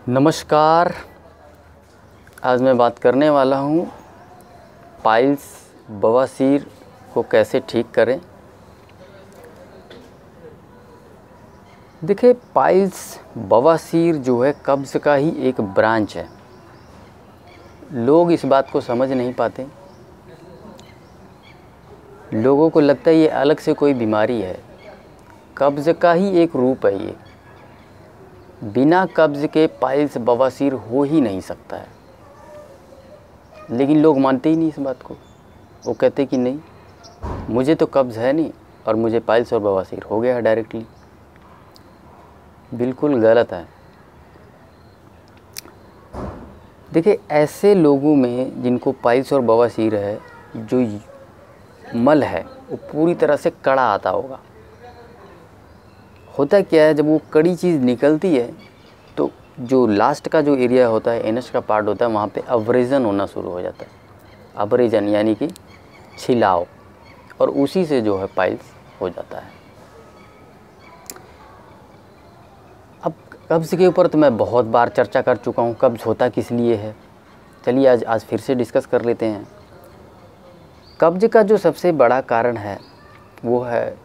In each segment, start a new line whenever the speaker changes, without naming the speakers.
नमस्कार। आज मैं बात करने वाला हूँ पाइल्स बवासीर को कैसे ठीक करें। देखिए, पाइल्स बवासीर जो है कब्ज़ का ही एक ब्रांच है। लोग इस बात को समझ नहीं पाते। लोगों को लगता है ये अलग से कोई बीमारी है। कब्ज़ का ही एक रूप है। ये बिना कब्ज़ के पाइल्स बवासीर हो ही नहीं सकता है, लेकिन लोग मानते ही नहीं इस बात को। वो कहते कि नहीं, मुझे तो कब्ज़ है नहीं और मुझे पाइल्स और बवासीर हो गया है डायरेक्टली। बिल्कुल गलत है। देखिए, ऐसे लोगों में जिनको पाइल्स और बवासीर है, जो मल है वो पूरी तरह से कड़ा आता होगा। होता क्या है, जब वो कड़ी चीज़ निकलती है तो जो लास्ट का जो एरिया होता है, एनस का पार्ट होता है, वहाँ पे अब्रेजन होना शुरू हो जाता है। अब्रेजन यानी कि छिलाव, और उसी से जो है पाइल्स हो जाता है। अब कब्ज़ के ऊपर तो मैं बहुत बार चर्चा कर चुका हूँ, कब्ज़ होता किस लिए है। चलिए आज फिर से डिस्कस कर लेते हैं। कब्ज़ का जो सबसे बड़ा कारण है वो है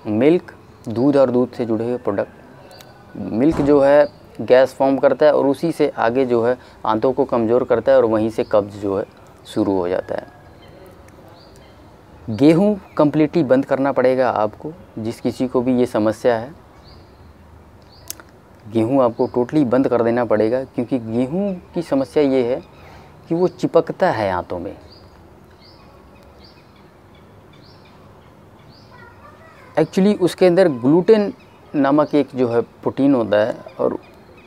मिल्क, दूध और दूध से जुड़े हुए प्रोडक्ट। मिल्क जो है गैस फॉर्म करता है और उसी से आगे जो है आंतों को कमज़ोर करता है और वहीं से कब्ज़ जो है शुरू हो जाता है। गेहूं कम्प्लीटली बंद करना पड़ेगा आपको। जिस किसी को भी ये समस्या है, गेहूं आपको टोटली बंद कर देना पड़ेगा, क्योंकि गेहूं की समस्या ये है कि वो चिपकता है आंतों में। एक्चुअली उसके अंदर ग्लूटेन नामक एक जो है प्रोटीन होता है और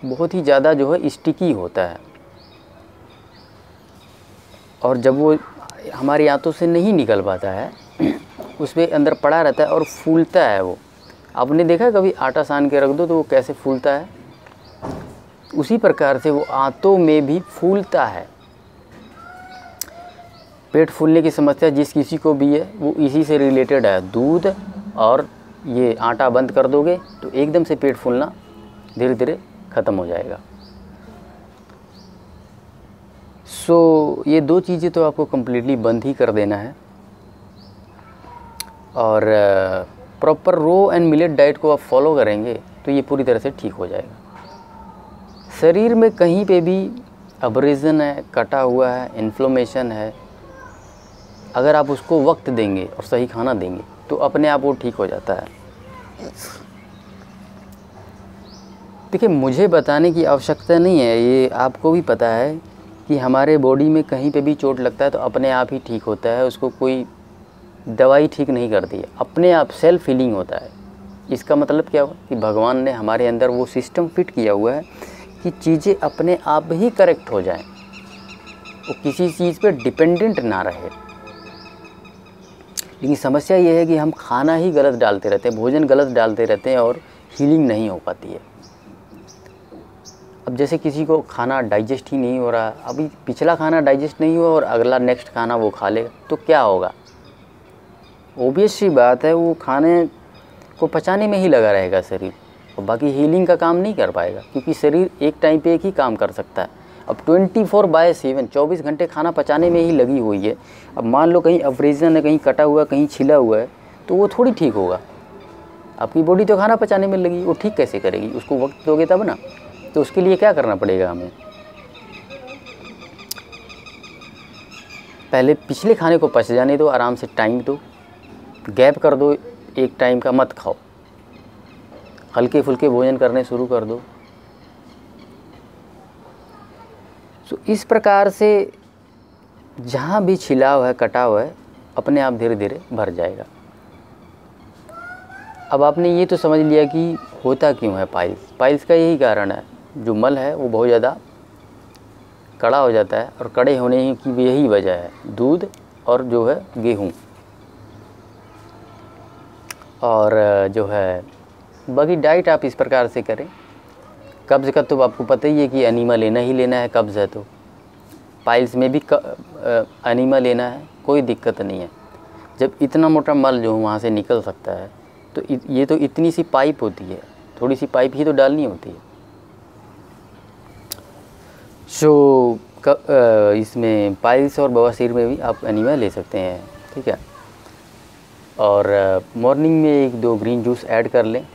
बहुत ही ज़्यादा जो है स्टिकी होता है, और जब वो हमारी आंतों से नहीं निकल पाता है, उसमें अंदर पड़ा रहता है और फूलता है। वो आपने देखा कभी आटा सान के रख दो तो वो कैसे फूलता है, उसी प्रकार से वो आंतों में भी फूलता है। पेट फूलने की समस्या जिस किसी को भी है वो इसी से रिलेटेड है। दूध और ये आटा बंद कर दोगे तो एकदम से पेट फूलना धीरे धीरे ख़त्म हो जाएगा। सो ये दो चीज़ें तो आपको कम्प्लीटली बंद ही कर देना है, और proper raw and millet diet को आप फॉलो करेंगे तो ये पूरी तरह से ठीक हो जाएगा। शरीर में कहीं पे भी अब्रेजन है, कटा हुआ है, इन्फ्लेमेशन है, अगर आप उसको वक्त देंगे और सही खाना देंगे तो अपने आप वो ठीक हो जाता है। देखिए, मुझे बताने की आवश्यकता नहीं है, ये आपको भी पता है कि हमारे बॉडी में कहीं पे भी चोट लगता है तो अपने आप ही ठीक होता है। उसको कोई दवाई ठीक नहीं करती है, अपने आप सेल्फ हीलिंग होता है। इसका मतलब क्या हुआ कि भगवान ने हमारे अंदर वो सिस्टम फिट किया हुआ है कि चीज़ें अपने आप ही करेक्ट हो जाएं, वो किसी चीज़ पे डिपेंडेंट ना रहे। लेकिन समस्या ये है कि हम खाना ही गलत डालते रहते हैं, भोजन गलत डालते रहते हैं और हीलिंग नहीं हो पाती है। अब जैसे किसी को खाना डाइजेस्ट ही नहीं हो रहा, अभी पिछला खाना डाइजेस्ट नहीं हुआ और अगला नेक्स्ट खाना वो खा लेगा तो क्या होगा। ओबियस सी बात है, वो खाने को पचाने में ही लगा रहेगा शरीर, और बाकी हीलिंग का काम नहीं कर पाएगा, क्योंकि शरीर एक टाइम पे एक ही काम कर सकता है। अब 24/7 24 घंटे खाना पचाने में ही लगी हुई है। अब मान लो कहीं अब्रेजन है, कहीं कटा हुआ, कहीं छिला हुआ है, तो वो थोड़ी ठीक होगा। आपकी बॉडी तो खाना पचाने में लगी, वो ठीक कैसे करेगी? उसको वक्त दोगे तब ना। तो उसके लिए क्या करना पड़ेगा हमें? पहले पिछले खाने को पच जाने दो, आराम से टाइम दो, गैप कर दो, एक टाइम का मत खाओ, हल्के फुल्के भोजन करने शुरू कर दो। तो इस प्रकार से जहाँ भी छिलाव है, कटाव है, अपने आप धीरे धीरे भर जाएगा। अब आपने ये तो समझ लिया कि होता क्यों है पाइल्स। पाइल्स का यही कारण है, जो मल है वो बहुत ज़्यादा कड़ा हो जाता है, और कड़े होने की भी यही वजह है दूध और जो है गेहूँ, और जो है बाकी डाइट आप इस प्रकार से करें। कब्ज़ का तो आपको पता ही है कि एनीमा लेना ही लेना है। कब्ज़ है तो पाइल्स में भी एनीमा लेना है, कोई दिक्कत नहीं है। जब इतना मोटा मल जो वहाँ से निकल सकता है तो ये तो इतनी सी पाइप होती है, थोड़ी सी पाइप ही तो डालनी होती है। सो इसमें पाइल्स और बवासीर में भी आप एनीमिया ले सकते हैं, ठीक है। और मॉर्निंग में 1-2 ग्रीन जूस ऐड कर लें।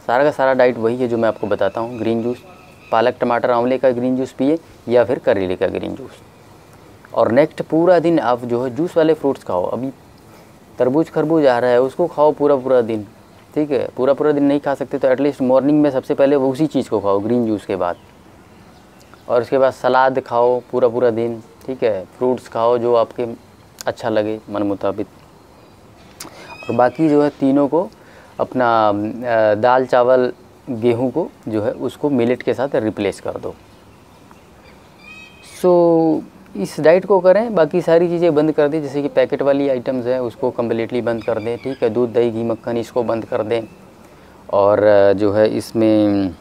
सारा का सारा डाइट वही है जो मैं आपको बताता हूँ। ग्रीन जूस, पालक टमाटर आंवले का ग्रीन जूस पिए या फिर करेले का ग्रीन जूस। और नेक्स्ट पूरा दिन आप जो है जूस वाले फ्रूट्स खाओ। अभी तरबूज खरबूज आ रहा है, उसको खाओ पूरा दिन, ठीक है। पूरा दिन नहीं खा सकते तो एटलीस्ट मॉर्निंग में सबसे पहले वो उसी चीज़ को खाओ ग्रीन जूस के बाद। और उसके बाद सलाद खाओ पूरा दिन, ठीक है। फ्रूट्स खाओ जो आपके अच्छा लगे मन मुताबिक। और बाकी जो है तीनों को अपना दाल चावल गेहूं को जो है उसको मिलेट के साथ रिप्लेस कर दो। सो इस डाइट को करें, बाकी सारी चीज़ें बंद कर दें। जैसे कि पैकेट वाली आइटम्स हैं उसको कम्प्लीटली बंद कर दें, ठीक है। दूध दही घी मक्खन इसको बंद कर दें। और जो है इसमें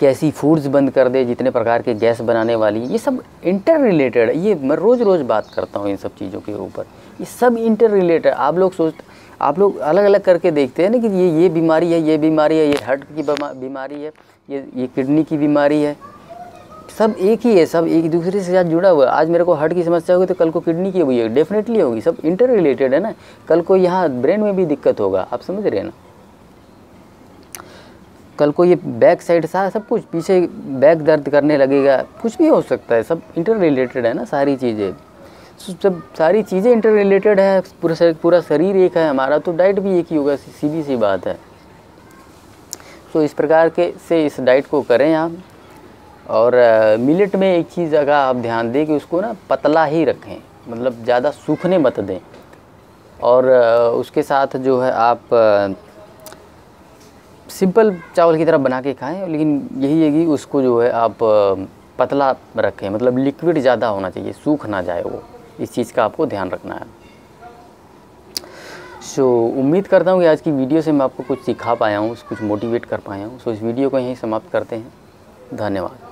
गैसी फूड्स बंद कर दे, जितने प्रकार के गैस बनाने वाली, ये सब इंटर रिलेटेड। ये मैं रोज़ बात करता हूँ इन सब चीज़ों के ऊपर, ये सब इंटर रिलेटेड। आप लोग अलग अलग करके देखते हैं ना कि ये बीमारी है, ये बीमारी है, ये हार्ट की बीमारी है, ये किडनी की बीमारी है। सब एक ही है, सब एक दूसरे से साथ जुड़ा हुआ है। आज मेरे को हार्ट की समस्या होगी तो कल को किडनी की हुई है, डेफिनेटली होगी। सब इंटर रिलेटेड है ना। कल को यहाँ ब्रेन में भी दिक्कत होगा, आप समझ रहे हैं ना। कल को ये बैक साइड सा सब कुछ, पीछे बैक दर्द करने लगेगा, कुछ भी हो सकता है। सब इंटर रिलेटेड है ना सारी चीज़ें। सब सारी चीज़ें इंटर रिलेटेड है। पूरा शरीर एक है हमारा, तो डाइट भी एक ही होगा, सीधी सी बात है। तो इस प्रकार के से इस डाइट को करें आप। और मिलेट में एक चीज़ अगर आप ध्यान दें कि उसको ना पतला ही रखें, मतलब ज़्यादा सूखने मत दें। और उसके साथ जो है आप सिंपल चावल की तरह बना के खाएं, लेकिन यही है कि उसको जो है आप पतला रखें, मतलब लिक्विड ज़्यादा होना चाहिए, सूख ना जाए वो। इस चीज़ का आपको ध्यान रखना है। सो उम्मीद करता हूँ कि आज की वीडियो से मैं आपको कुछ सिखा पाया हूँ, कुछ मोटिवेट कर पाया हूँ। सो इस वीडियो को यहीं समाप्त करते हैं। धन्यवाद।